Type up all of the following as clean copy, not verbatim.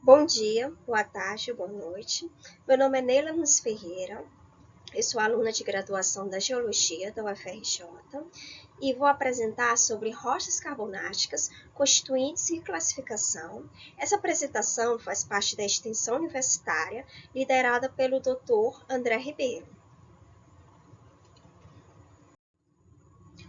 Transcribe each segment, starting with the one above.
Bom dia, boa tarde, boa noite. Meu nome é Neila Nunes Ferreira, eu sou aluna de graduação da Geologia da UFRJ e vou apresentar sobre rochas carbonáticas, constituintes e classificação. Essa apresentação faz parte da extensão universitária liderada pelo Dr. André Ribeiro.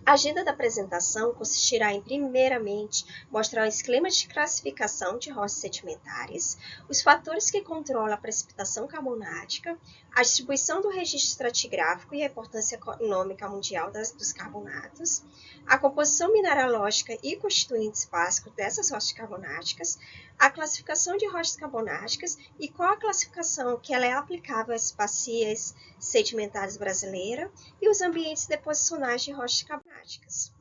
A agenda da apresentação consistirá em, primeiramente, mostrar o esquema de classificação de rochas sedimentares, os fatores que controlam a precipitação carbonática, a distribuição do registro estratigráfico e a importância econômica mundial dos carbonatos, a composição mineralógica e constituintes básicos dessas rochas carbonáticas, a classificação de rochas carbonáticas e qual a classificação que ela é aplicável às bacias sedimentares brasileiras e os ambientes deposicionais de rochas carbonáticas.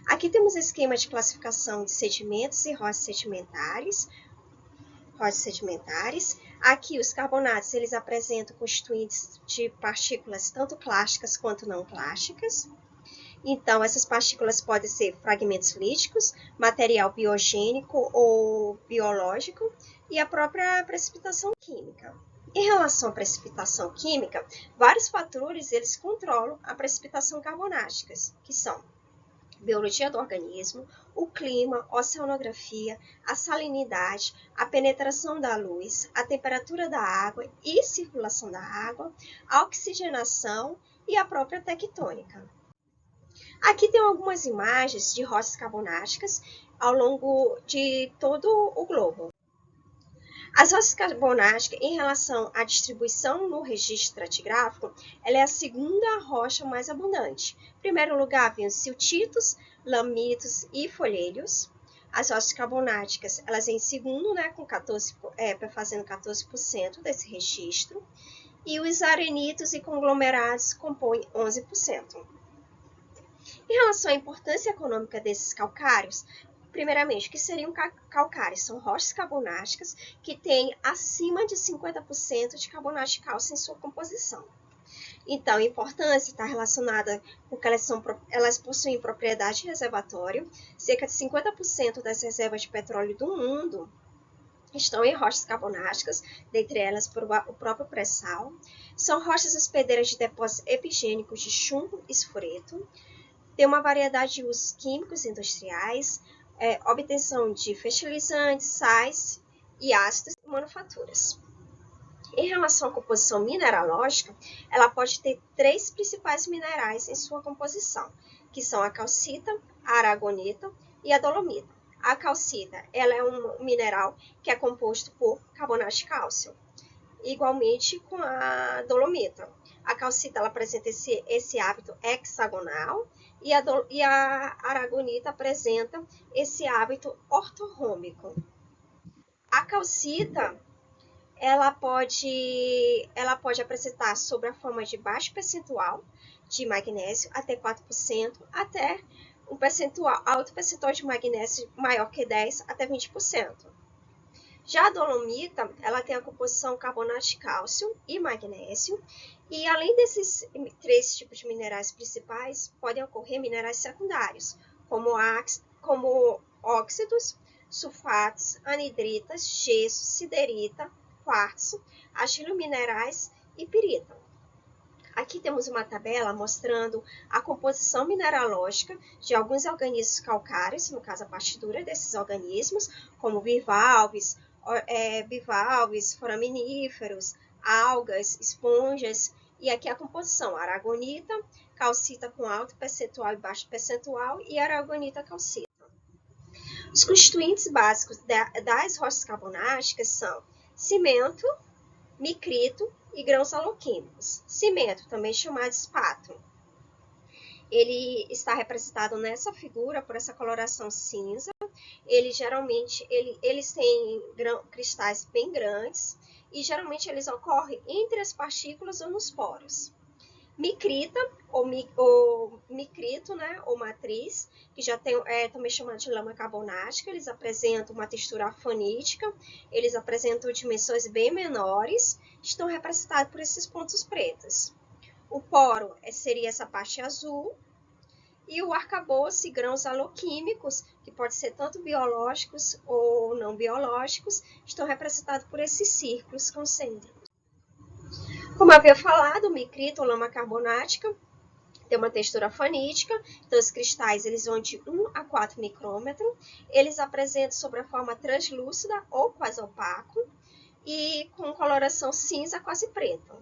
Aqui temos o esquema de classificação de sedimentos e rochas sedimentares. Aqui os carbonatos eles apresentam constituintes de partículas tanto plásticas quanto não plásticas. Então, essas partículas podem ser fragmentos líticos, material biogênico ou biológico e a própria precipitação química. Em relação à precipitação química, vários fatores eles controlam a precipitação carbonática, que são biologia do organismo, o clima, oceanografia, a salinidade, a penetração da luz, a temperatura da água e circulação da água, a oxigenação e a própria tectônica. Aqui tem algumas imagens de rochas carbonáticas ao longo de todo o globo. As rochas carbonáticas, em relação à distribuição no registro estratigráfico, ela é a segunda rocha mais abundante. Em primeiro lugar, vêm os siltitos, lamitos e folheiros. As rochas carbonáticas, elas vêm em segundo, né, fazendo 14% desse registro. E os arenitos e conglomerados compõem 11%. Em relação à importância econômica desses calcários, primeiramente, o que seriam calcários? São rochas carbonáticas que têm acima de 50% de carbonato de cálcio em sua composição. Então, a importância está relacionada com que elas possuem propriedade de reservatório. Cerca de 50% das reservas de petróleo do mundo estão em rochas carbonáticas, dentre elas o próprio pré-sal. São rochas hospedeiras de depósitos epigênicos de chumbo e esfureto. Tem uma variedade de usos químicos industriais, obtenção de fertilizantes, sais e ácidos e manufaturas. Em relação à composição mineralógica, ela pode ter três principais minerais em sua composição, que são a calcita, a aragonita e a dolomita. A calcita ela é um mineral que é composto por carbonato de cálcio, igualmente com a dolomita. A calcita ela apresenta esse hábito hexagonal e a aragonita apresenta esse hábito ortorrômbico. A calcita ela pode apresentar sob a forma de baixo percentual de magnésio, até 4%, até um alto percentual de magnésio maior que 10%, até 20%. Já a dolomita, ela tem a composição carbonato de cálcio e magnésio, e além desses três tipos de minerais principais, podem ocorrer minerais secundários, como óxidos, sulfatos, anidritas, gesso, siderita, quartzo, argilominerais e pirita. Aqui temos uma tabela mostrando a composição mineralógica de alguns organismos calcários, no caso a partidura desses organismos, como bivalves, foraminíferos, algas, esponjas, e aqui a composição, aragonita, calcita com alto percentual e baixo percentual, e aragonita calcita. Os constituintes básicos das rochas carbonáticas são cimento, micrito e grãos aloquímicos. Cimento, também chamado de espato, ele está representado nessa figura por essa coloração cinza. Eles têm cristais bem grandes e geralmente eles ocorrem entre as partículas ou nos poros. Micrita, ou micrito, né, ou matriz, que já tem, também chamado de lama carbonática, eles apresentam uma textura afonítica, eles apresentam dimensões bem menores, estão representados por esses pontos pretos. O poro seria essa parte azul, e o arcabouço e grãos aloquímicos, que podem ser tanto biológicos ou não biológicos, estão representados por esses círculos concêntricos. Como eu havia falado, o micrito, ou lama carbonática, tem uma textura fanítica, então os cristais eles vão de 1 a 4 micrômetros, eles apresentam sobre a forma translúcida ou quase opaco e com coloração cinza quase preta.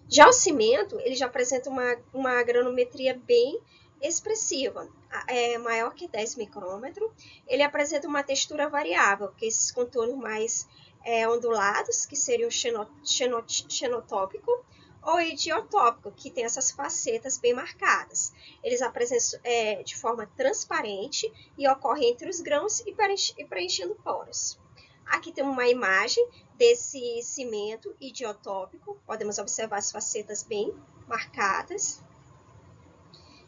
Já o cimento, ele já apresenta uma granometria bem expressiva, é maior que 10 micrômetros, ele apresenta uma textura variável, que esses contornos mais ondulados, que seriam xenotópico, ou idiotópico, que tem essas facetas bem marcadas. Eles apresentam de forma transparente e ocorrem entre os grãos e preenchendo poros. Aqui tem uma imagem desse cimento idiotópico, podemos observar as facetas bem marcadas.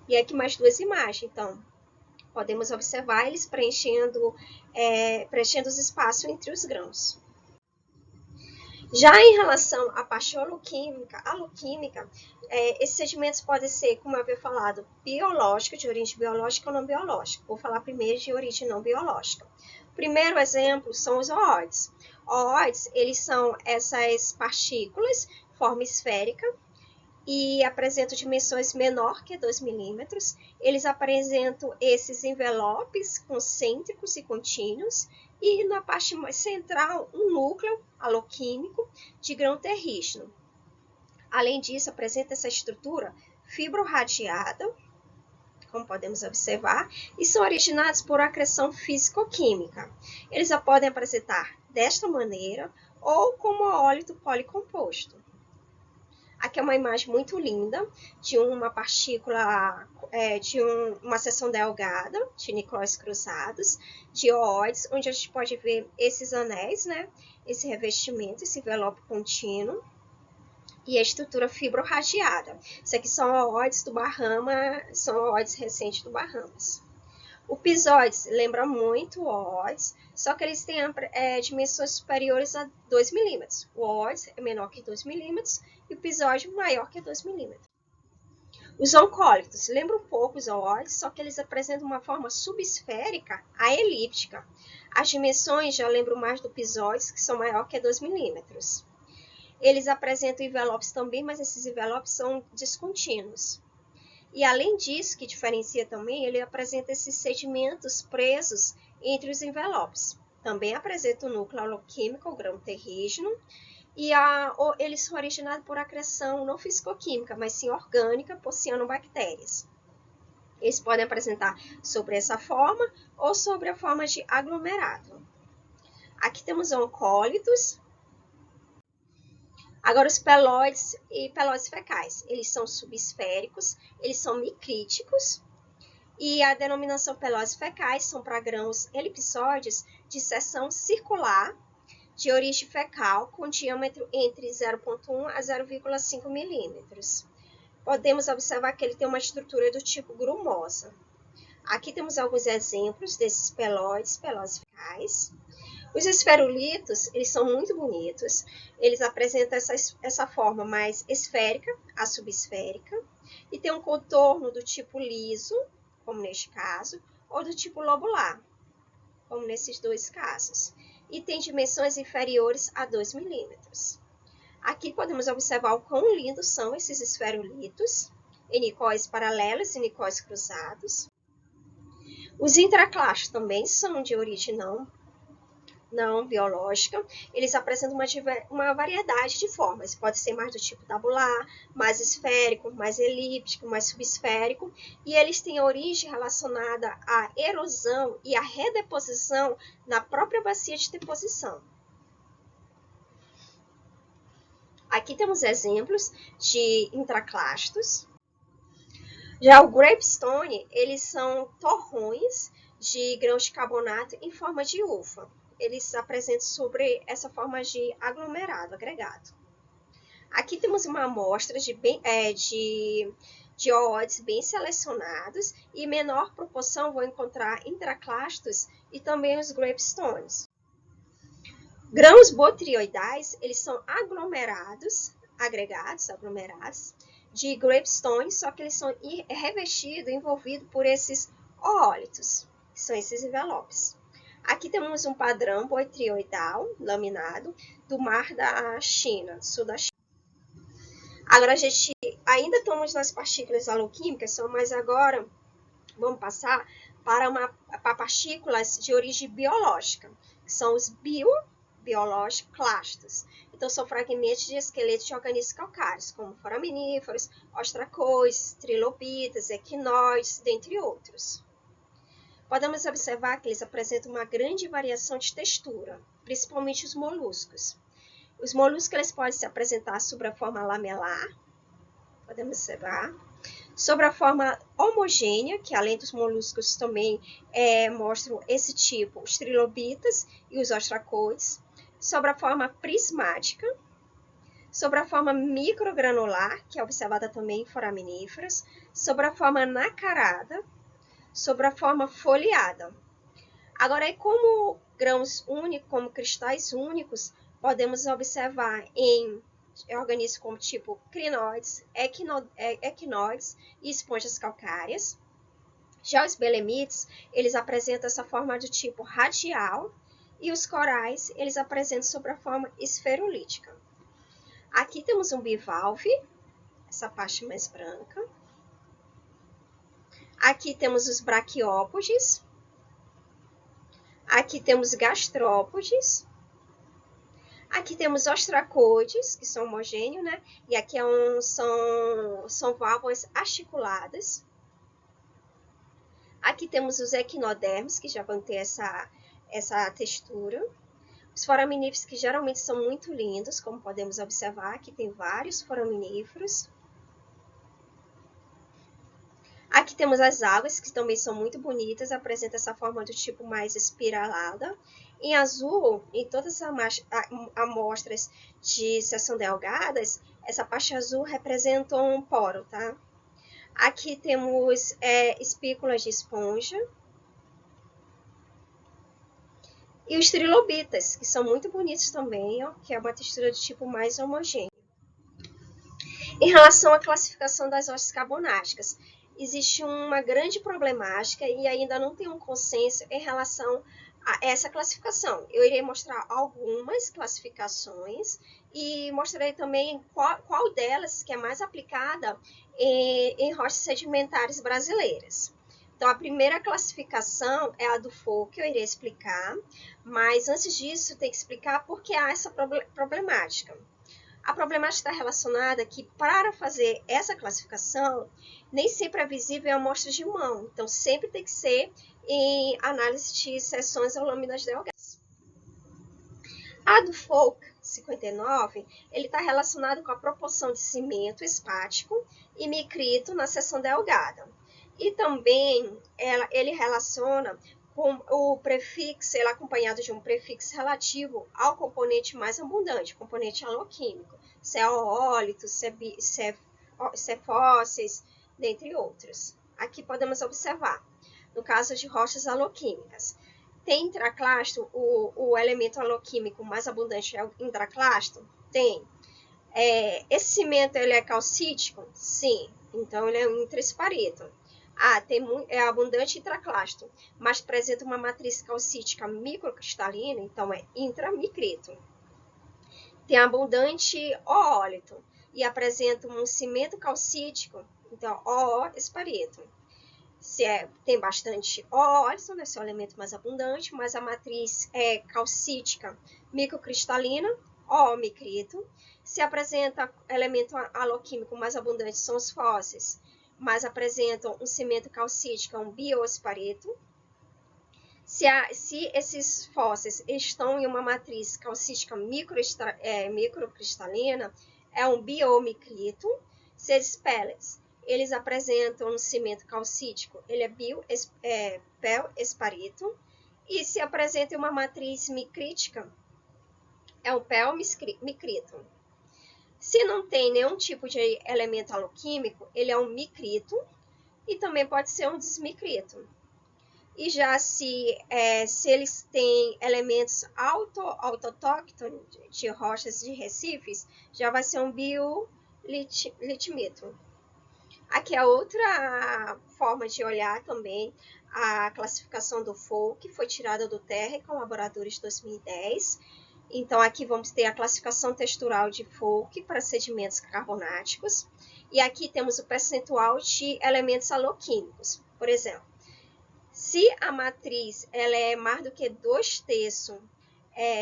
E aqui mais duas imagens, então, podemos observar eles preenchendo os espaços entre os grãos. Já em relação à parte aloquímica, esses sedimentos podem ser, como eu havia falado, biológico, de origem biológica ou não biológica. Vou falar primeiro de origem não biológica. O primeiro exemplo são os oóides. Oóides, eles são essas partículas, forma esférica, e apresentam dimensões menor que 2 milímetros. Eles apresentam esses envelopes concêntricos e contínuos, e na parte mais central, um núcleo aloquímico de grão terrígeno. Além disso, apresenta essa estrutura fibrorradiada, como podemos observar, e são originados por acreção físico-química. Eles podem apresentar desta maneira ou como óleo policomposto. Aqui é uma imagem muito linda de uma partícula, uma seção delgada de nicóis cruzados, de oóides, onde a gente pode ver esses anéis, né? Esse revestimento, esse envelope contínuo e a estrutura fibrorradiada. Isso aqui são oóides do Bahama, são oóides recentes do Bahamas. O pisóides lembra muito o oóides, só que eles têm dimensões superiores a 2 milímetros. O oóides é menor que 2 milímetros e o pisóide maior que 2 milímetros. Os oncólitos lembram um pouco os oóides, só que eles apresentam uma forma subesférica a elíptica. As dimensões já lembram mais do pisóides, que são maior que 2 milímetros. Eles apresentam envelopes também, mas esses envelopes são descontínuos. E além disso, que diferencia também, ele apresenta esses sedimentos presos entre os envelopes. Também apresenta o núcleo aloquímico, o grão terrígeno, e eles são originados por acreção não fisicoquímica, mas sim orgânica, por cianobactérias. Eles podem apresentar sobre essa forma ou sobre a forma de aglomerado. Aqui temos oncólitos. Agora, os pelóides e pelóides fecais, eles são subesféricos, eles são micríticos, e a denominação pelóides fecais são para grãos elipsóides de seção circular, de origem fecal, com diâmetro entre 0,1 a 0,5 milímetros. Podemos observar que ele tem uma estrutura do tipo grumosa. Aqui temos alguns exemplos desses pelóides fecais. Os esferulitos, eles são muito bonitos, eles apresentam essa forma mais esférica, a subesférica, e tem um contorno do tipo liso, como neste caso, ou do tipo lobular, como nesses dois casos, e tem dimensões inferiores a 2 milímetros. Aqui podemos observar o quão lindos são esses esferulitos, em nicóis paralelos e nicóis cruzados. Os intraclastos também são de origem não biológica, eles apresentam uma variedade de formas, pode ser mais do tipo tabular, mais esférico, mais elíptico, mais subesférico, e eles têm origem relacionada à erosão e à redeposição na própria bacia de deposição. Aqui temos exemplos de intraclastos. Já o grapestone, eles são torrões de grãos de carbonato em forma de uva. Eles apresentam sobre essa forma de aglomerado, agregado. Aqui temos uma amostra de oóides bem selecionados e em menor proporção vou encontrar intraclastos e também os grapestones. Grãos botrioidais, eles são aglomerados, aglomerados, de gravestone, só que eles são revestidos, envolvidos por esses oólitos, que são esses envelopes. Aqui temos um padrão botrioidal laminado do mar da China, sul da China. Agora a gente ainda estamos nas partículas aloquímicas, mas agora vamos passar para partículas de origem biológica, que são os biológicos-clastos. Então, são fragmentos de esqueletos de organismos calcários, como foraminíferos, ostracoides, trilobitas, equinoides, dentre outros. Podemos observar que eles apresentam uma grande variação de textura, principalmente os moluscos. Os moluscos eles podem se apresentar sob a forma lamelar, podemos observar, sobre a forma homogênea, que além dos moluscos também mostram esse tipo, os trilobitas e os ostracoides, sobre a forma prismática, sobre a forma microgranular, que é observada também em foraminíferos, sobre a forma nacarada, sobre a forma foliada. Agora, como grãos únicos, como cristais únicos, podemos observar em organismos como tipo crinoides, equinoides e esponjas calcárias. Já os belemites, eles apresentam essa forma de tipo radial e os corais, eles apresentam sobre a forma esferulítica. Aqui temos um bivalve, essa parte mais branca. Aqui temos os braquiópodes. Aqui temos gastrópodes. Aqui temos ostracoides, que são homogêneos, né? E aqui são válvulas articuladas. Aqui temos os equinodermos, que já vão ter essa textura. Os foraminíferos, que geralmente são muito lindos, como podemos observar. Aqui tem vários foraminíferos. Aqui temos as algas, que também são muito bonitas, apresentam essa forma do tipo mais espiralada. Em azul, em todas as amostras de seção delgadas, essa parte azul representa um poro, tá? Aqui temos espículas de esponja. E os trilobitas, que são muito bonitos também, ó, que é uma textura de tipo mais homogêneo. Em relação à classificação das hostes carbonáticas, existe uma grande problemática e ainda não tem um consenso em relação a essa classificação. Eu irei mostrar algumas classificações e mostrarei também qual delas que é mais aplicada em rochas sedimentares brasileiras. Então, a primeira classificação é a do FOU, que eu irei explicar, mas antes disso, tem que explicar por que há essa problemática. A problemática está relacionada que, para fazer essa classificação, nem sempre é visível em amostras de mão. Então, sempre tem que ser em análise de seções ou lâminas delgadas. A do FOUC 59, ele está relacionado com a proporção de cimento espático e micrito na seção delgada. E também ele relaciona com o prefixo, ele é acompanhado de um prefixo relativo ao componente mais abundante, o componente aloquímico, se é oólito, se é fósseis, dentre outros. Aqui podemos observar, no caso de rochas aloquímicas, tem intraclasto, o elemento aloquímico mais abundante é o intraclasto? Tem. Esse cimento ele é calcítico? Sim. Então, ele é um intraesparito. É abundante intraclasto, mas apresenta uma matriz calcítica microcristalina, então é intramicrito. Tem abundante oólito e apresenta um cimento calcítico, então oó-esparito. Tem bastante oólito, esse é o elemento mais abundante, mas a matriz é calcítica microcristalina, oó-micrito. Se apresenta elemento aloquímico mais abundante são os fósseis, mas apresentam um cimento calcítico, um bioesparito. Se esses fósseis estão em uma matriz calcítica microcristalina, é um biomicrito. Se esses pellets, eles apresentam um cimento calcítico, ele é pelesparito. E se apresenta uma matriz micrítica, é um pelmicrito. Se não tem nenhum tipo de elemento aloquímico, ele é um micrito e também pode ser um desmicrito. E já se eles têm elementos autóctones de rochas de recifes, já vai ser um litímetro. Aqui é outra forma de olhar também a classificação do FOU, que foi tirada do Terra e Colaboradores 2010. Então, aqui vamos ter a classificação textural de FOUC para sedimentos carbonáticos. E aqui temos o percentual de elementos aloquímicos. Por exemplo, se a matriz ela é mais do que 2/3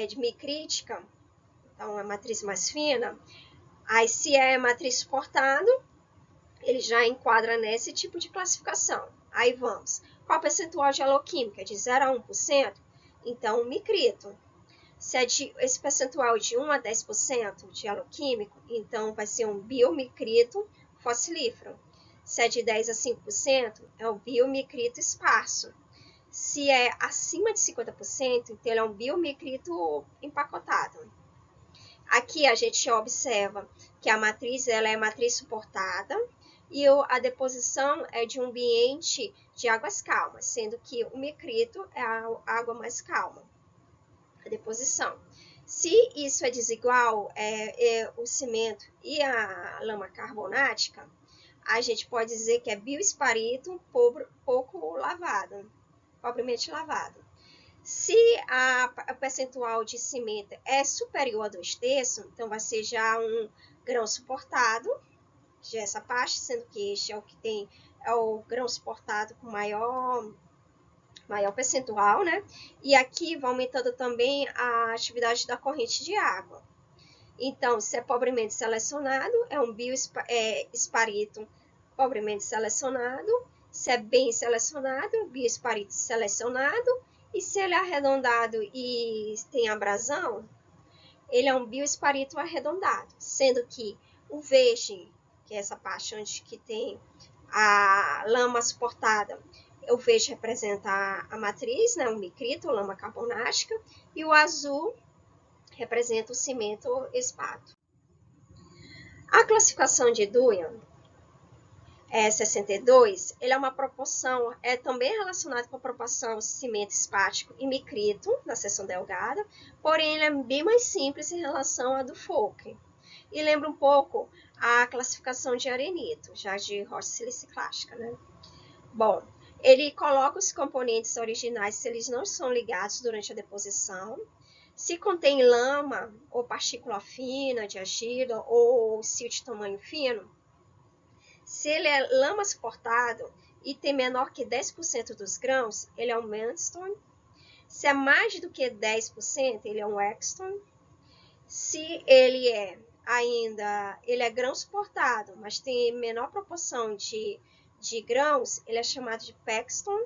de micrítica, então a matriz mais fina, aí se é matriz suportado, ele já enquadra nesse tipo de classificação. Aí vamos. Qual o percentual de aloquímica? De 0 a 1%? Então, o micrito. Se é esse percentual de 1 a 10% de aloquímico, então vai ser um biomicrito fossilífero. Se é de 10 a 5%, é o biomicrito esparso. Se é acima de 50%, então ele é um biomicrito empacotado. Aqui a gente observa que a matriz ela é matriz suportada e a deposição é de um ambiente de águas calmas, sendo que o micrito é a água mais calma, a deposição. Se isso é desigual, o cimento e a lama carbonática, a gente pode dizer que é bioesparito pouco lavado, pobremente lavado. Se o percentual de cimento é superior a 2/3, então vai ser já um grão suportado, já essa parte, sendo que este é o que tem o grão suportado com maior percentual, né? E aqui vai aumentando também a atividade da corrente de água. Então, se é pobremente selecionado, é um bioesparito pobremente selecionado. Se é bem selecionado, bioesparito selecionado. E se ele é arredondado e tem abrasão, ele é um bioesparito arredondado, sendo que o verde, que é essa parte onde que tem a lama suportada, o verde representa a matriz, né, o micrito, lama carbonática, e o azul representa o cimento espato. A classificação de Duyam 62, ele é uma proporção, é também relacionado com a proporção cimento espático e micrito, na seção delgada, porém ele é bem mais simples em relação à do Fouque. E lembra um pouco a classificação de arenito, já de rocha siliciclástica, né? Bom, ele coloca os componentes originais se eles não são ligados durante a deposição. Se contém lama ou partícula fina de argila ou silt de tamanho fino, se ele é lama suportado e tem menor que 10% dos grãos, ele é um Manstone. Se é mais do que 10%, ele é um Exton. Se ele é grão suportado, mas tem menor proporção de grãos, ele é chamado de Paxton.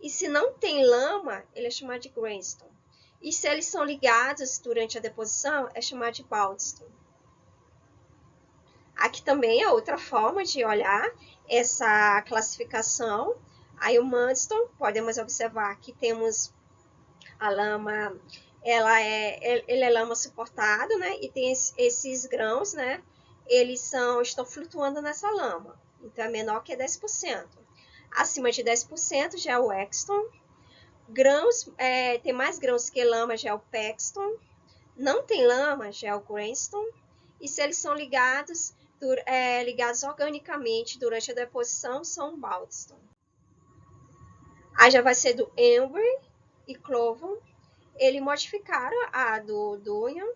E se não tem lama, ele é chamado de Grainston. E se eles são ligados durante a deposição, é chamado de Baldeston. Aqui também é outra forma de olhar essa classificação. Aí o Manston, podemos observar que temos a lama, ele é lama suportado, né? E tem esses grãos, né? Estão flutuando nessa lama. Então é menor que 10%. Acima de 10% já é o Exton. Grãos, tem mais grãos que lama, já é o Paxton. Não tem lama, já é o Grainston. E se eles são ligados organicamente durante a deposição, são Baldeston. Aí já vai ser do Embry e Clovan. Eles modificaram a do Duyam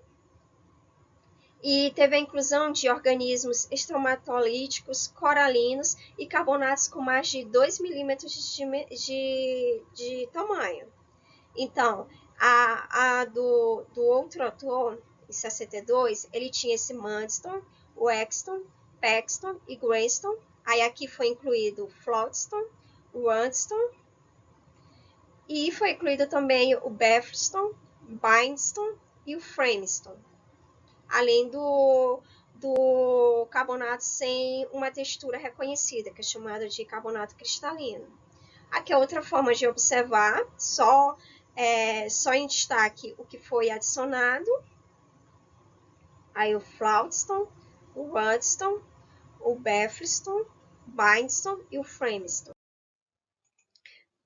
e teve a inclusão de organismos estromatolíticos, coralinos e carbonatos com mais de 2 milímetros de tamanho. Então, a do outro autor, em 62, ele tinha esse Manston, o Exton, Paxton e Grainston. Aí aqui foi incluído o Flotston, o Randston, e foi incluído também o Befston, Bindstone e o Frameston. Além do carbonato sem uma textura reconhecida, que é chamado de carbonato cristalino. Aqui é outra forma de observar, só em destaque o que foi adicionado. Aí o Flotston, o Randston, o Befston, Bindstone e o Frameston.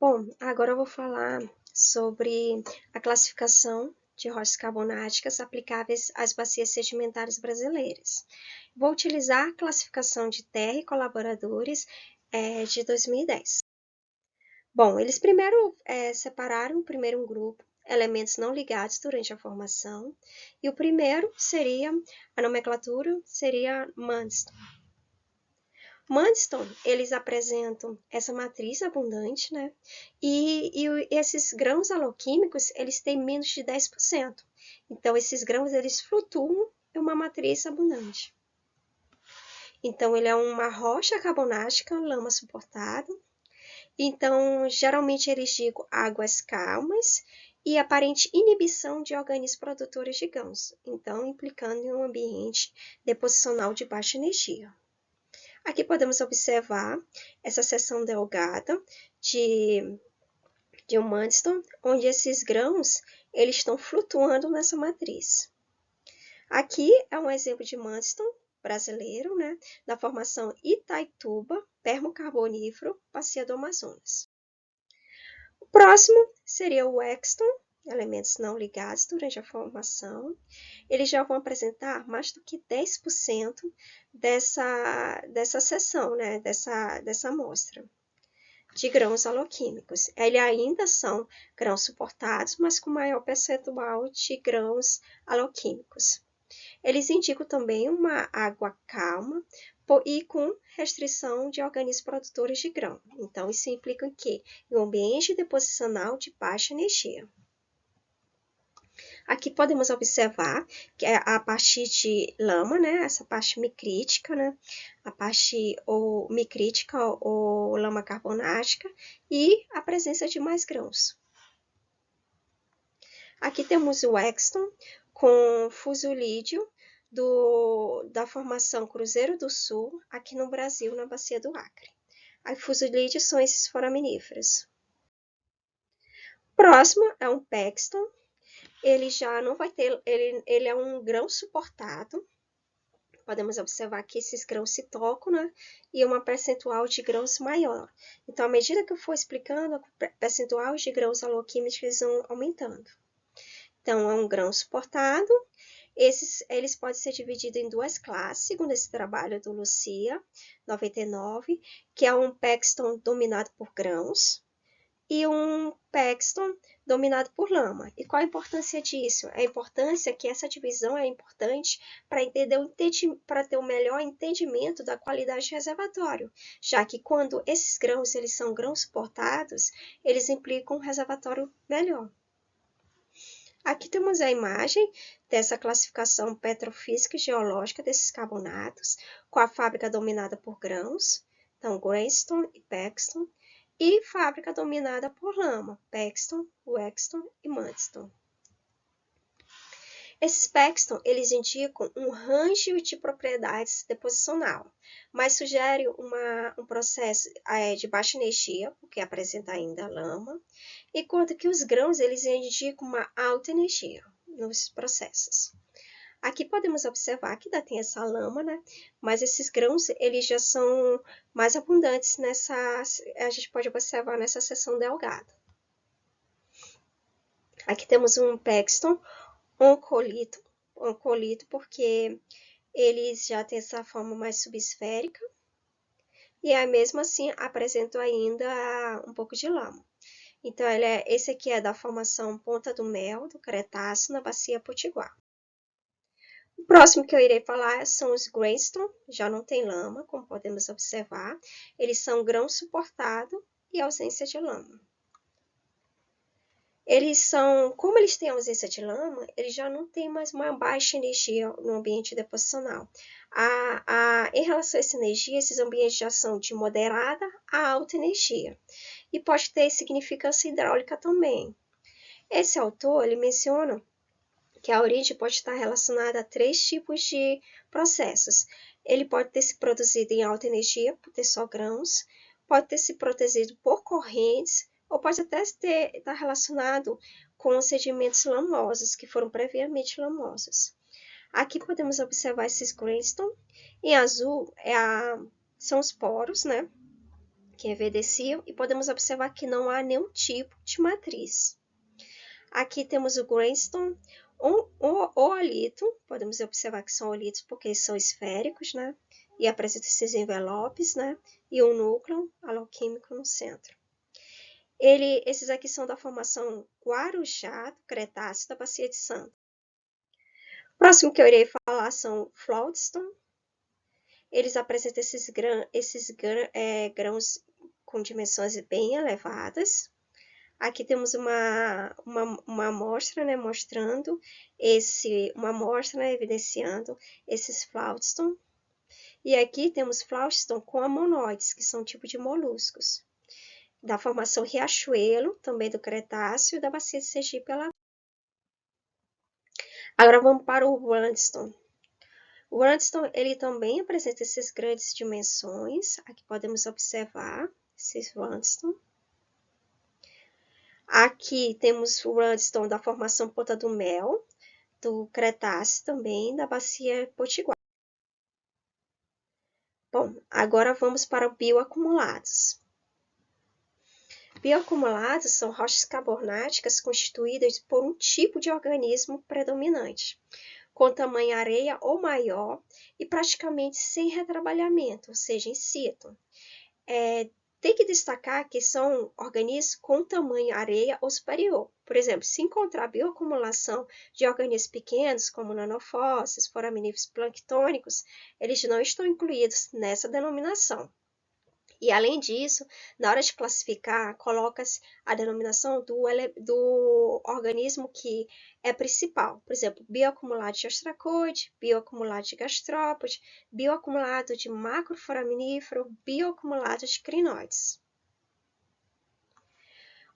Bom, agora eu vou falar sobre a classificação de rochas carbonáticas aplicáveis às bacias sedimentares brasileiras. Vou utilizar a classificação de terra e colaboradores de 2010. Bom, eles primeiro separaram um grupo, elementos não ligados durante a formação, e o primeiro seria, a nomenclatura seria Mudstone. Mudstone, eles apresentam essa matriz abundante, né? E esses grãos aloquímicos, eles têm menos de 10%. Então, esses grãos, eles flutuam em uma matriz abundante. Então, ele é uma rocha carbonática, lama suportada. Então, geralmente eles digam águas calmas e aparente inibição de organismos produtores de grãos, então implicando em um ambiente deposicional de baixa energia. Aqui podemos observar essa seção delgada de um mudstone, onde esses grãos eles estão flutuando nessa matriz. Aqui é um exemplo de mudstone brasileiro, né, da formação Itaituba, permo-carbonífero, bacia do Amazonas. O próximo seria o Exton, elementos não ligados durante a formação. Eles já vão apresentar mais do que 10% dessa seção, né, dessa amostra de grãos aloquímicos. Eles ainda são grãos suportados, mas com maior percentual de grãos aloquímicos. Eles indicam também uma água calma e com restrição de organismos produtores de grão. Então, isso implica que em um ambiente deposicional de baixa energia. Aqui podemos observar que é a parte de lama, né? Essa parte micrítica, né? A parte micrítica ou lama carbonática e a presença de mais grãos. Aqui temos o Exton com fusulídeo da formação Cruzeiro do Sul, aqui no Brasil, na bacia do Acre. Os fusulídeos são esses foraminíferos. Próximo é um Paxton. Ele já não vai ter, ele é um grão suportado. Podemos observar que esses grãos se tocam, né? E uma percentual de grãos maior. Então, à medida que eu for explicando, o percentual de grãos aloquímicos vão aumentando. Então, é um grão suportado. Eles podem ser divididos em duas classes, segundo esse trabalho do Lucia, 99, que é um Paxton dominado por grãos e um Paxton dominado por lama. E qual a importância disso? A importância que essa divisão é importante para ter um melhor entendimento da qualidade de reservatório, já que quando esses grãos eles são grãos suportados, eles implicam um reservatório melhor. Aqui temos a imagem dessa classificação petrofísica e geológica desses carbonatos, com a fábrica dominada por grãos, então Greenstone e Paxton, e fábrica dominada por lama, Paxton, Wexton e Mudstone. Esses Paxton, eles indicam um range de propriedades deposicional, mas sugere um processo de baixa energia, porque apresenta ainda lama, enquanto que os grãos, eles indicam uma alta energia nos processos. Aqui podemos observar que ainda tem essa lama, né? Mas esses grãos, eles já são mais abundantes a gente pode observar nessa seção delgada. Aqui temos um Paxton oncolito porque eles já têm essa forma mais subesférica e aí, mesmo assim apresentam ainda um pouco de lama. Então, esse aqui é da formação Ponta do Mel, do Cretáceo, na bacia Potiguar. O próximo que eu irei falar são os Greenstone, já não tem lama, como podemos observar. Eles são grão suportado e ausência de lama. Como eles têm ausência de lama, eles já não têm mais uma baixa energia no ambiente deposicional. Em relação a essa energia, esses ambientes já são de moderada a alta energia. E pode ter significância hidráulica também. Esse autor, ele menciona que a origem pode estar relacionada a 3 tipos de processos. Ele pode ter se produzido em alta energia, por ter só grãos, pode ter se produzido por correntes, ou pode até estar relacionado com sedimentos lamosos, que foram previamente lamosos. Aqui podemos observar esses Greenstone. Em azul são os poros, né, que evidenciam, e podemos observar que não há nenhum tipo de matriz. Aqui temos o greenstone, oolito, podemos observar que são oolitos porque eles são esféricos, né? E apresentam esses envelopes, né? E um núcleo aloquímico no centro. Esses aqui são da formação Guarujá, do Cretáceo, da Bacia de Santos. O próximo que eu irei falar são floodstone. Eles apresentam esses grãos com dimensões bem elevadas. Aqui temos uma amostra, né, mostrando uma amostra, né, evidenciando esses floodstone. E aqui temos floodstone com amonoides, que são um tipo de moluscos, da formação Riachuelo, também do Cretáceo, da Bacia de Sergipe. Agora vamos para o Randstone. O Randstone, ele também apresenta essas grandes dimensões. Aqui podemos observar esses Randstone. Aqui temos o Randstone da formação Ponta do Mel, do Cretáceo também, da Bacia Potiguar. Bom, agora vamos para o bioacumulados. Bioacumulados são rochas carbonáticas constituídas por um tipo de organismo predominante, com tamanho areia ou maior e praticamente sem retrabalhamento, ou seja, in situ. Tem que destacar que são organismos com tamanho areia ou superior. Por exemplo, se encontrar bioacumulação de organismos pequenos, como nanofósseis, foraminíferos planctônicos, eles não estão incluídos nessa denominação. E, além disso, na hora de classificar, coloca-se a denominação do organismo que é principal. Por exemplo, bioacumulado de ostracoide, bioacumulado de gastrópode, bioacumulado de macroforaminífero, bioacumulado de crinoides.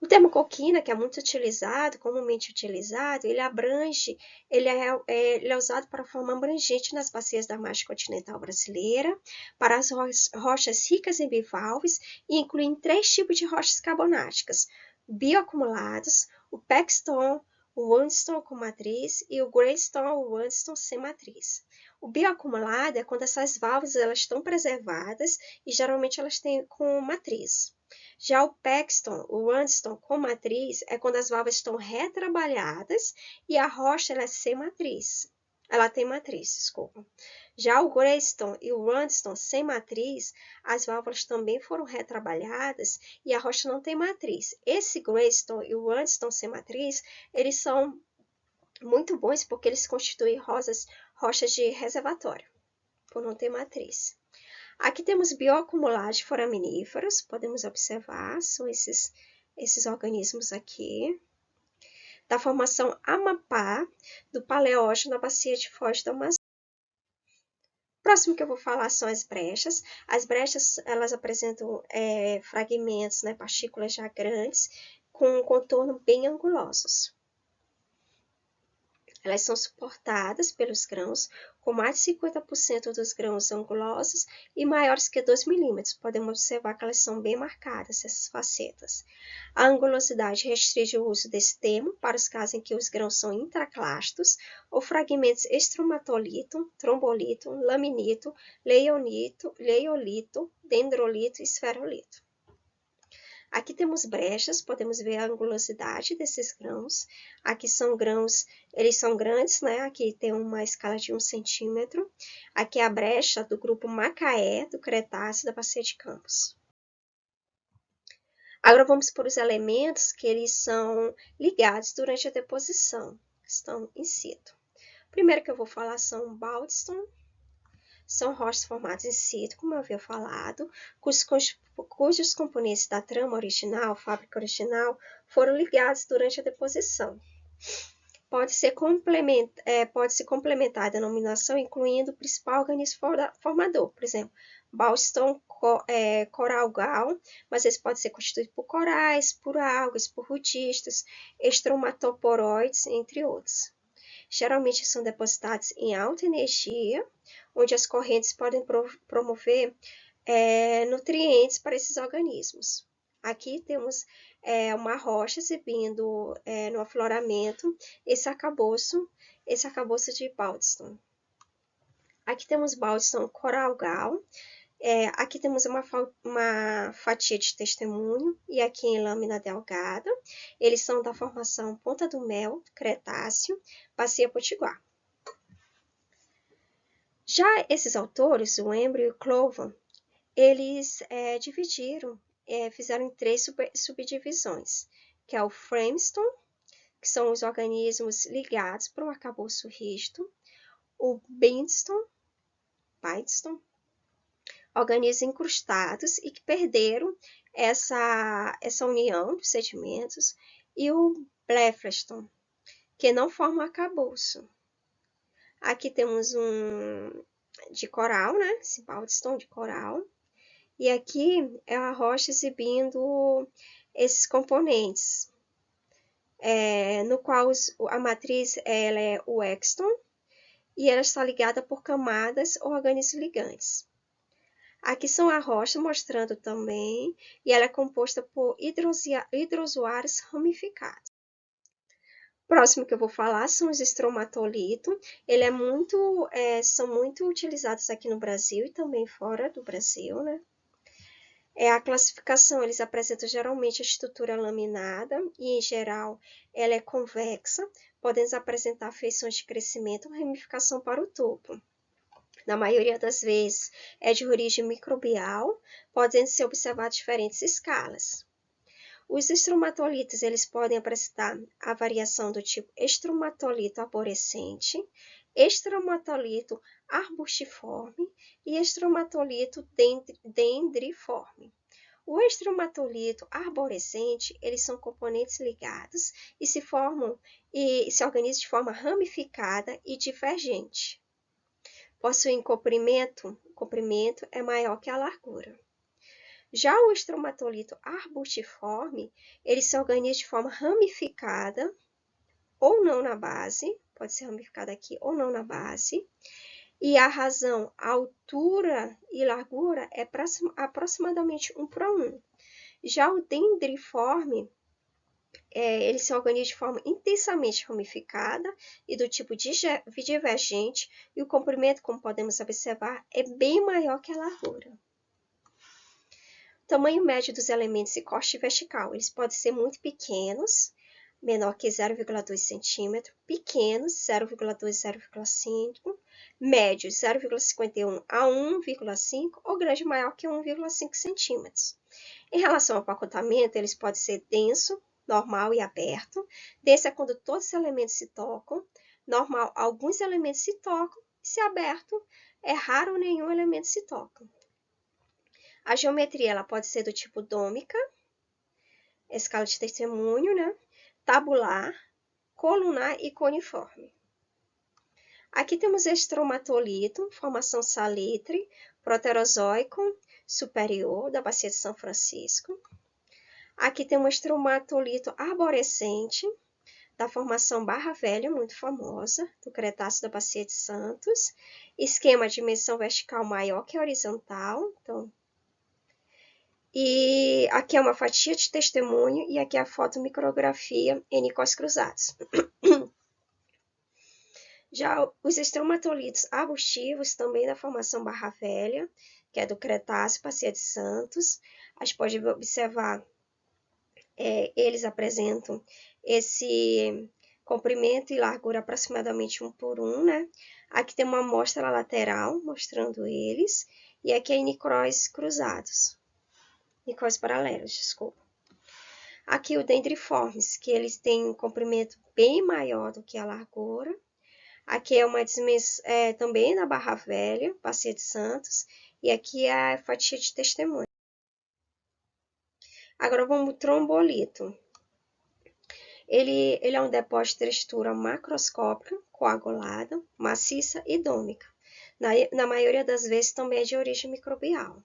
O termo coquina, que é muito utilizado, comumente utilizado, ele é usado para forma abrangente nas bacias da margem continental brasileira, para as rochas ricas em bivalves e incluem 3 tipos de rochas carbonáticas: bioacumulados, o pegstone, o randstone com matriz e o greenstone ou randstone sem matriz. O bioacumulado é quando essas válvulas elas estão preservadas e geralmente elas têm com matriz. Já o pegstone, o randstone com matriz, é quando as válvulas estão retrabalhadas e a rocha ela é sem matriz. Ela tem matriz, desculpa. Já o greenstone e o randstone sem matriz, as válvulas também foram retrabalhadas e a rocha não tem matriz. Esse greenstone e o randstone sem matriz, eles são muito bons porque eles constituem rochas de reservatório, por não ter matriz. Aqui temos bioacumulados de foraminíferos, podemos observar, são esses organismos aqui, da formação Amapá, do Paleógeno da Bacia de Foz do Amazonas. O próximo que eu vou falar são as brechas. As brechas, elas apresentam fragmentos, né, partículas já grandes, com um contorno bem angulosos. Elas são suportadas pelos grãos, com mais de 50% dos grãos angulosos e maiores que 2 milímetros. Podemos observar que elas são bem marcadas, essas facetas. A angulosidade restringe o uso desse termo para os casos em que os grãos são intraclastos ou fragmentos estromatolito, trombolito, laminito, leiolito, dendrolito e esferolito. Aqui temos brechas, podemos ver a angulosidade desses grãos. Aqui são grãos, eles são grandes, né? Aqui tem uma escala de 1 centímetro. Aqui é a brecha do grupo Macaé, do Cretáceo, da Bacia de Campos. Agora vamos para os elementos que eles são ligados durante a deposição, que estão in situ. O primeiro que eu vou falar são baldstone. São rochas formadas in situ, como eu havia falado, cujos componentes da trama original, fábrica original, foram ligados durante a deposição. Pode-se complementar a denominação incluindo o principal organismo formador, por exemplo, baldstone coralgal, mas esse pode ser constituído por corais, por algas, por rudistas, estromatoporoides, entre outros. Geralmente são depositados em alta energia, onde as correntes podem promover nutrientes para esses organismos. Aqui temos uma rocha exibindo no afloramento esse arcabouço de baldstone. Aqui temos baldstone coralgal. Aqui temos uma fatia de testemunho e aqui em lâmina delgada. Eles são da formação Ponta do Mel, Cretáceo, Bacia Potiguar. Já esses autores, o Embry e o Clovan, eles fizeram em 3 subdivisões, que é o Framestone, que são os organismos ligados para um arcabouço rígido, o Bindstone, organismos incrustados e que perderam essa união dos sedimentos, e o Blefuston, que não forma arcabouço. Aqui temos um de coral, né? Esse Baldstone de coral. E aqui é a rocha exibindo esses componentes, no qual a matriz ela é o Exton e ela está ligada por camadas ou organismos ligantes. Aqui são a rocha mostrando também, e ela é composta por hidrozoários ramificados. O próximo que eu vou falar são os estromatolitos. Ele são muito utilizados aqui no Brasil e também fora do Brasil, né? A classificação, eles apresentam geralmente a estrutura laminada e, em geral, ela é convexa, podendo apresentar feições de crescimento ou ramificação para o topo. Na maioria das vezes, é de origem microbial, podendo ser observadas diferentes escalas. Os estromatolitos, eles podem apresentar a variação do tipo estromatolito arborescente, estromatolito arbustiforme e estromatolito dendriforme. O estromatolito arborescente, eles são componentes ligados e se organizam de forma ramificada e divergente. Possuem comprimento, o comprimento é maior que a largura. Já o estromatolito arbustiforme, ele se organiza de forma ramificada ou não na base, pode ser ramificada aqui ou não na base, e a razão, a altura e largura é aproximadamente 1 para 1. Já o dendriforme, ele se organiza de forma intensamente ramificada e do tipo divergente, e o comprimento, como podemos observar, é bem maior que a largura. O tamanho médio dos elementos e corte vertical, eles podem ser muito pequenos, menor que 0,2 cm, pequenos, 0,2, 0,5, médios, 0,51 a 1,5 ou grande maior que 1,5 cm. Em relação ao pacotamento, eles podem ser denso, normal e aberto. Denso é quando todos os elementos se tocam. Normal, alguns elementos se tocam. E se aberto, é raro nenhum elemento se toca. A geometria ela pode ser do tipo dômica, escala de testemunho, né? Tabular, colunar e cuneiforme. Aqui temos estromatolito, formação salitre, proterozoico superior da bacia de São Francisco. Aqui tem um estromatolito arborescente, da formação Barra Velha, muito famosa, do Cretáceo da Bacia de Santos. Esquema de dimensão vertical maior que horizontal. E aqui é uma fatia de testemunho e aqui é a fotomicrografia em nicóis cruzados. Já os estromatolitos arbustivos, também da formação Barra Velha, que é do Cretáceo, Bacia de Santos. A gente pode observar, eles apresentam esse comprimento e largura aproximadamente 1 por 1, né? Aqui tem uma amostra lateral mostrando eles, e aqui é nicóis cruzados. Nicóis paralelos, desculpa. Aqui o dendriformes, que eles têm um comprimento bem maior do que a largura. Aqui é uma dimensão também da Barra Velha, Bacia de Santos, e aqui é a fatia de testemunho. Agora vamos ao trombolito. Ele é um depósito de textura macroscópica, coagulada, maciça e dômica. Na maioria das vezes também é de origem microbial.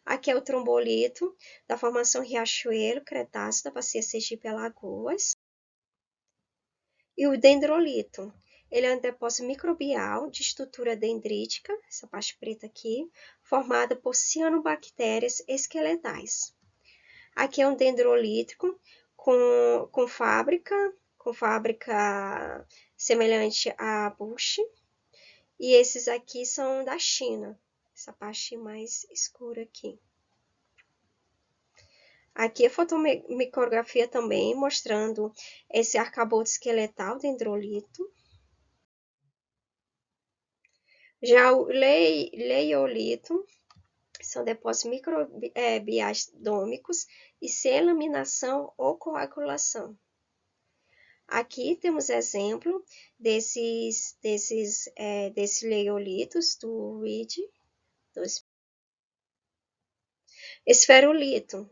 Aqui é o trombolito, da formação Riachuelo, Cretáceo, da Bacia Sergipe-Alagoas. E o dendrolito, ele é um depósito microbial de estrutura dendrítica, essa parte preta aqui, formada por cianobactérias esqueletais. Aqui é um dendrolítico com fábrica semelhante a Bush, e esses aqui são da China. essa parte mais escura aqui. Aqui a fotomicrografia também, mostrando esse arcabouço esqueletal dendrolito. Já o leiolito são depósitos microbiais dômicos e sem laminação ou coagulação. Aqui temos exemplo desses leiolitos do Reed. Esferolito.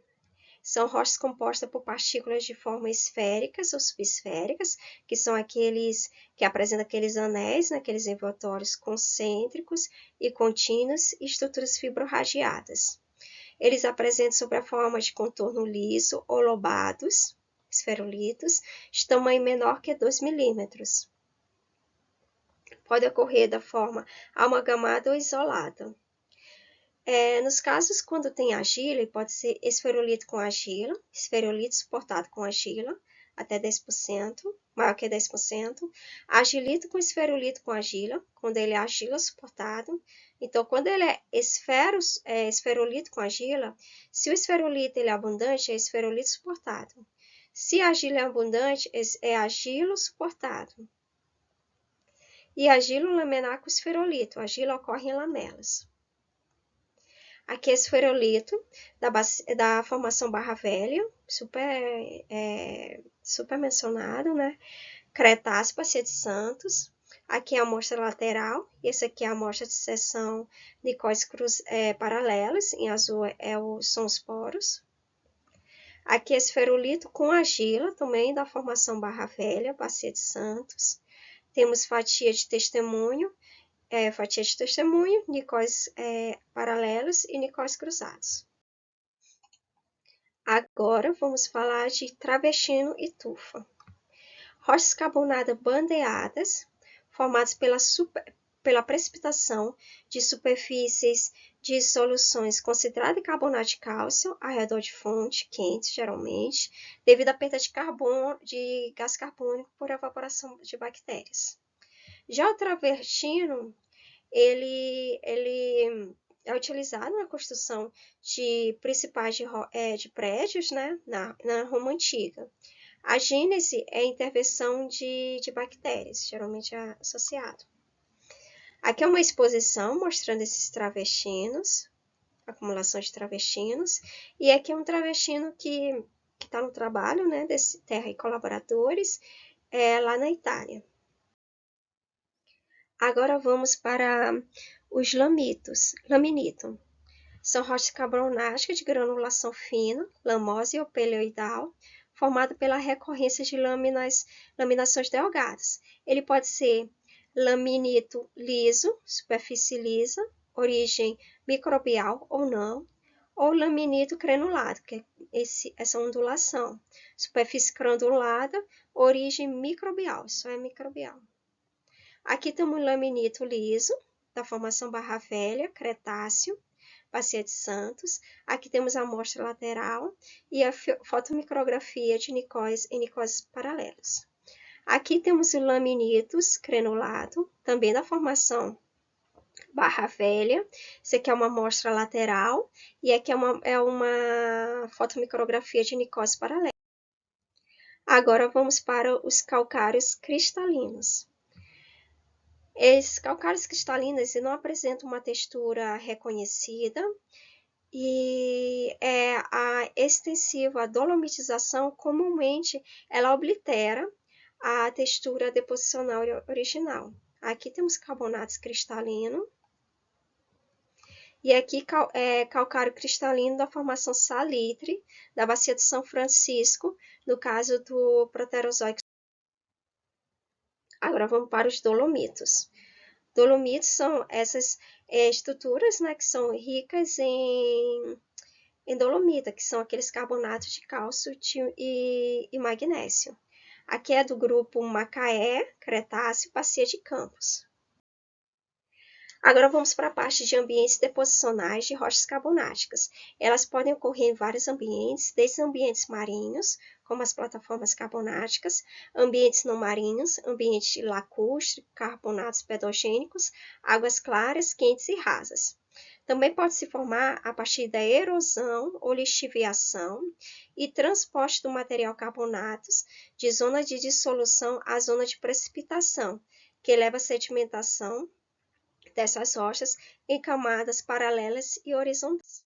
São rochas compostas por partículas de forma esféricas ou subesféricas, que são aqueles que apresentam aqueles anéis, aqueles envoltórios concêntricos e contínuos e estruturas fibrorragiadas. Eles apresentam sob a forma de contorno liso ou lobados, esferolitos, de tamanho menor que 2 milímetros. Pode ocorrer da forma amalgamada ou isolada. Nos casos quando tem argila, pode ser esferolito com argila, esferolito suportado com argila, até 10%, maior que 10%. Argilito com esferolito com argila, quando ele é argila suportado. Então, quando ele é esferolito com argila, se o esferolito ele é abundante, é esferolito suportado. Se a argila é abundante, é argilo suportado. E argilo laminar com esferolito, a argila ocorre em lamelas. Aqui é esferolito da formação Barra Velha, super mencionado, né? Cretáceo, Bacia de Santos. Aqui é a amostra lateral, e esse aqui é a amostra de seção nicóis paralelos, em azul são os poros. Aqui é esferolito com argila, também da formação Barra Velha, Bacia de Santos. Temos fatia de testemunho, nicóis paralelos e nicóis cruzados. Agora vamos falar de travestino e tufa. Rochas carbonadas bandeadas, formadas pela precipitação de superfícies de soluções concentradas em carbonato de cálcio ao redor de fonte quente, geralmente, devido à perda de gás carbônico por evaporação de bactérias. Já o travertino, ele é utilizado na construção de principais de prédios, né, na Roma Antiga. A gênese é a intervenção de bactérias, geralmente é associado. Aqui é uma exposição mostrando esses travestinos, acumulação de travestinos, e aqui é um travestino que está no trabalho, né, desse Terra e Colaboradores, lá na Itália. Agora vamos para os laminito. São rochas carbonáticas de granulação fina, lamosa e opelioidal, formada pela recorrência de laminações delgadas. Ele pode ser laminito liso, superfície lisa, origem microbial ou não, ou laminito granulado, que é essa ondulação, superfície granulada, origem microbial, só é microbial. Aqui temos um laminito liso, da formação Barra Velha, Cretáceo, Bacia de Santos. Aqui temos a amostra lateral e a fotomicrografia de nicóis e nicóis paralelos. Aqui temos o laminitos crenulado, também da formação Barra Velha. Esse aqui é uma amostra lateral e aqui é uma fotomicrografia de nicóis paralelos. Agora vamos para os calcários cristalinos. Esses calcários cristalinos não apresentam uma textura reconhecida e a extensiva dolomitização comumente ela oblitera a textura deposicional original. Aqui temos carbonatos cristalinos e aqui calcário cristalino da formação salitre da Bacia de São Francisco, no caso do Proterozoico. Agora vamos para os dolomitos. Dolomitos são essas estruturas, né, que são ricas em dolomita, que são aqueles carbonatos de cálcio e magnésio. Aqui é do grupo Macaé, Cretáceo, Bacia de Campos. Agora vamos para a parte de ambientes deposicionais de rochas carbonáticas. Elas podem ocorrer em vários ambientes, desde ambientes marinhos, como as plataformas carbonáticas, ambientes não marinhos, ambiente lacustre, carbonatos pedogênicos, águas claras, quentes e rasas. Também pode se formar a partir da erosão ou lixiviação e transporte do material carbonatos de zona de dissolução à zona de precipitação, que leva à sedimentação dessas rochas em camadas paralelas e horizontais.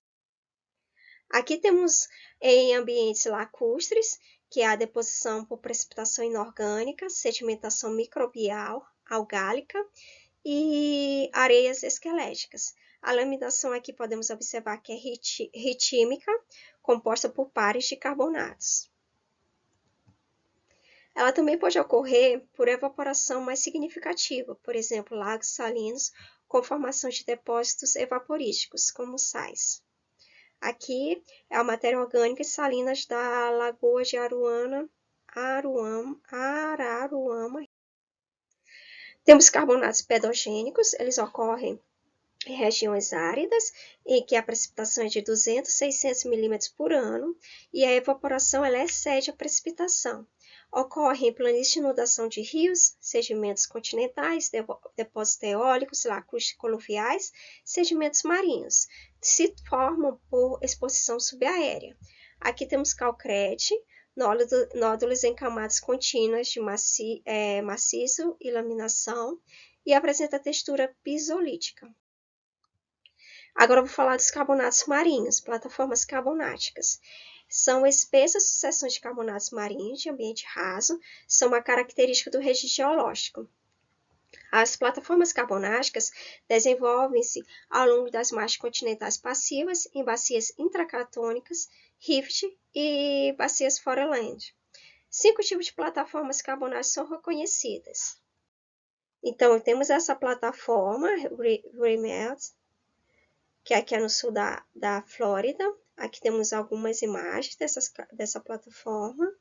Aqui temos em ambientes lacustres, que é a deposição por precipitação inorgânica, sedimentação microbial, algálica e areias esqueléticas. A laminação aqui podemos observar que é ritímica, composta por pares de carbonatos. Ela também pode ocorrer por evaporação mais significativa, por exemplo, lagos salinos com formação de depósitos evaporíticos, como sais. Aqui é a matéria orgânica e salinas da Lagoa de Araruama. Temos carbonatos pedogênicos, eles ocorrem em regiões áridas, em que a precipitação é de 200 a 600 milímetros por ano, e a evaporação ela excede a precipitação. Ocorre em planícies de inundação de rios, sedimentos continentais, depósitos eólicos, lacustres coluviais, sedimentos marinhos. Se formam por exposição subaérea. Aqui temos calcrete, nódulos em camadas contínuas de maciço e laminação, e apresenta textura pisolítica. Agora eu vou falar dos carbonatos marinhos, plataformas carbonáticas. São espessas sucessões de carbonatos marinhos de ambiente raso, são uma característica do registro geológico. As plataformas carbonáticas desenvolvem-se ao longo das margens continentais passivas em bacias intracratônicas, rift e bacias foreland. 5 tipos de plataformas carbonáticas são reconhecidas. Então, temos essa plataforma, Remelt, que aqui é no sul da Flórida. Aqui temos algumas imagens dessa plataforma.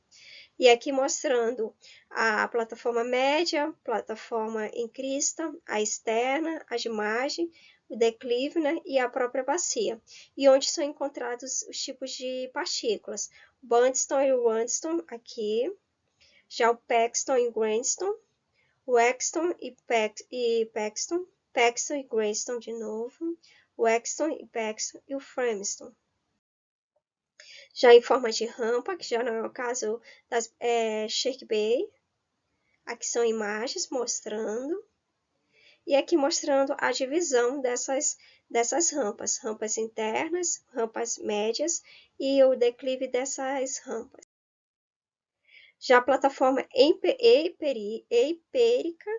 E aqui mostrando a plataforma média, plataforma em crista, a externa, a de margem, o declive, né, e a própria bacia. E onde são encontrados os tipos de partículas. Bandstone e Randstone aqui. Já o Paxton e Grandstone. O Exton e Paxton. Paxton e Grandstone de novo. O Exton e Paxton e o Framestone. Já em forma de rampa, que já não é o caso das Shake Bay. Aqui são imagens mostrando. E aqui mostrando a divisão dessas rampas. Rampas internas, rampas médias e o declive dessas rampas. Já a plataforma empírica,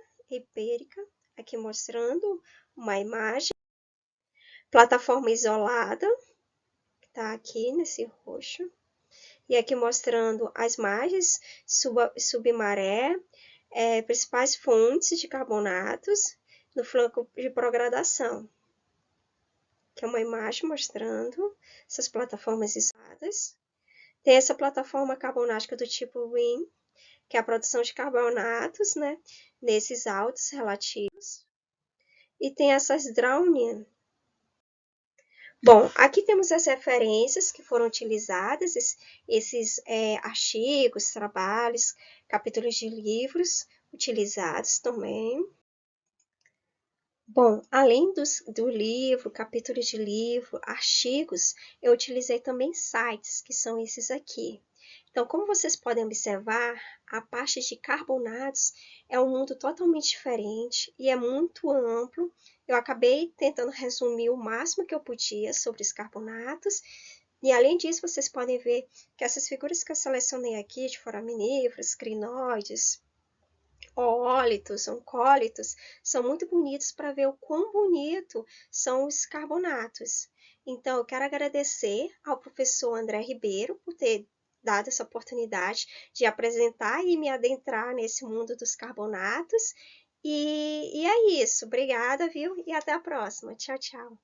aqui mostrando uma imagem. Plataforma isolada, que está aqui nesse roxo. E aqui mostrando as margens submaré, principais fontes de carbonatos no flanco de progradação. Que é uma imagem mostrando essas plataformas isoladas. Tem essa plataforma carbonática do tipo Rim, que é a produção de carbonatos, né, nesses altos relativos. E tem essas Brownian. Bom, aqui temos as referências que foram utilizadas, esses artigos, trabalhos, capítulos de livros utilizados também. Bom, além do livro, capítulos de livro, artigos, eu utilizei também sites, que são esses aqui. Então, como vocês podem observar, a parte de carbonatos é um mundo totalmente diferente e é muito amplo. Eu acabei tentando resumir o máximo que eu podia sobre os carbonatos. E, além disso, vocês podem ver que essas figuras que eu selecionei aqui, de foraminíferos, crinoides, oólitos, oncólitos, são muito bonitos para ver o quão bonito são os carbonatos. Então, eu quero agradecer ao professor André Ribeiro por ter dado essa oportunidade de apresentar e me adentrar nesse mundo dos carbonatos. E é isso. Obrigada, viu? E até a próxima. Tchau, tchau.